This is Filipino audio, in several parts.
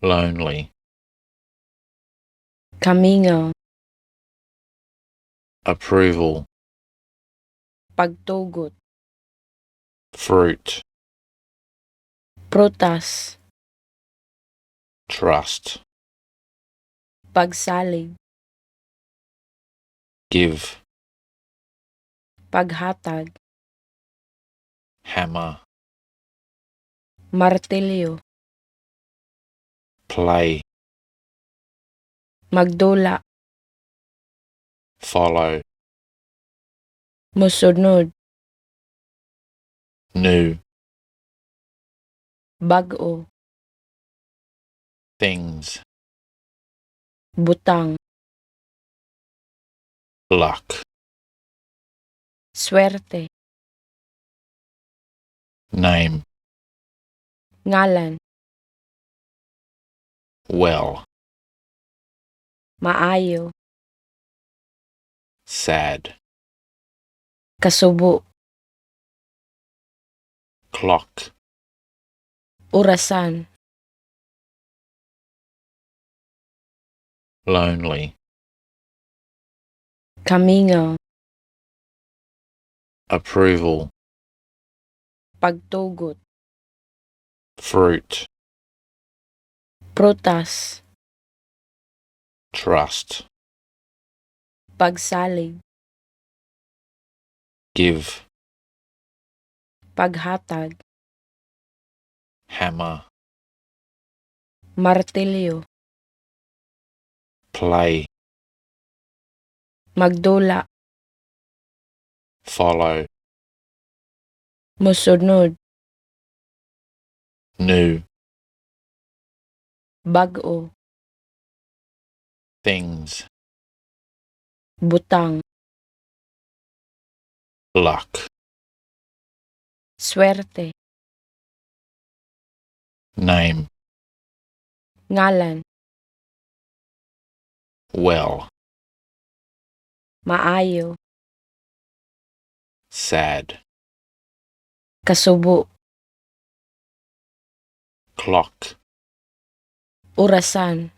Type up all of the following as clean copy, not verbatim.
lonely, kamingaw, approval, pagtugot, fruit, prutas, trust, pagsalig, give, paghatag, hammer, martilyo, play, magdula, follow, musunod, new, bag-o, things, butang, luck, swerte, name, ngalan, well, maayo, sad, kasubo, clock, orasan, lonely, kamingaw, approval, pagtugot, fruit, prutas, trust, pagsalig, give, paghatag, hammer, martilyo, play, magdula, follow, musunod, new, bag-o, things, butang, luck, swerte, name, ngalan, well, maayo, sad, kasubo, clock, orasan,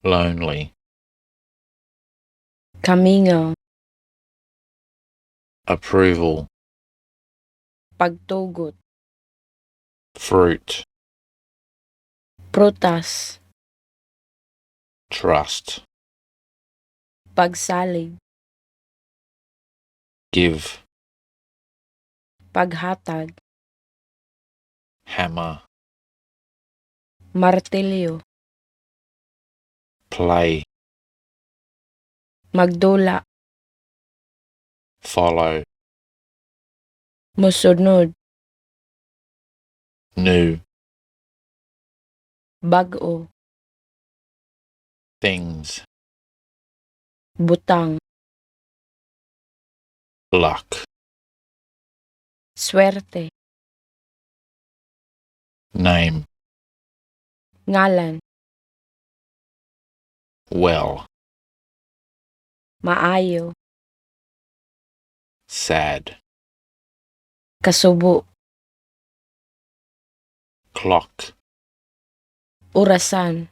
lonely, kamingaw, approval, pagtugot, fruit, prutas, trust, pagsalig, give, paghatag, hammer, martilyo, play, magdula, follow, musunod, new, bag-o, things, butang, luck, swerte, name, ngalan, well, maayo, sad, kasubo, clock, orasan,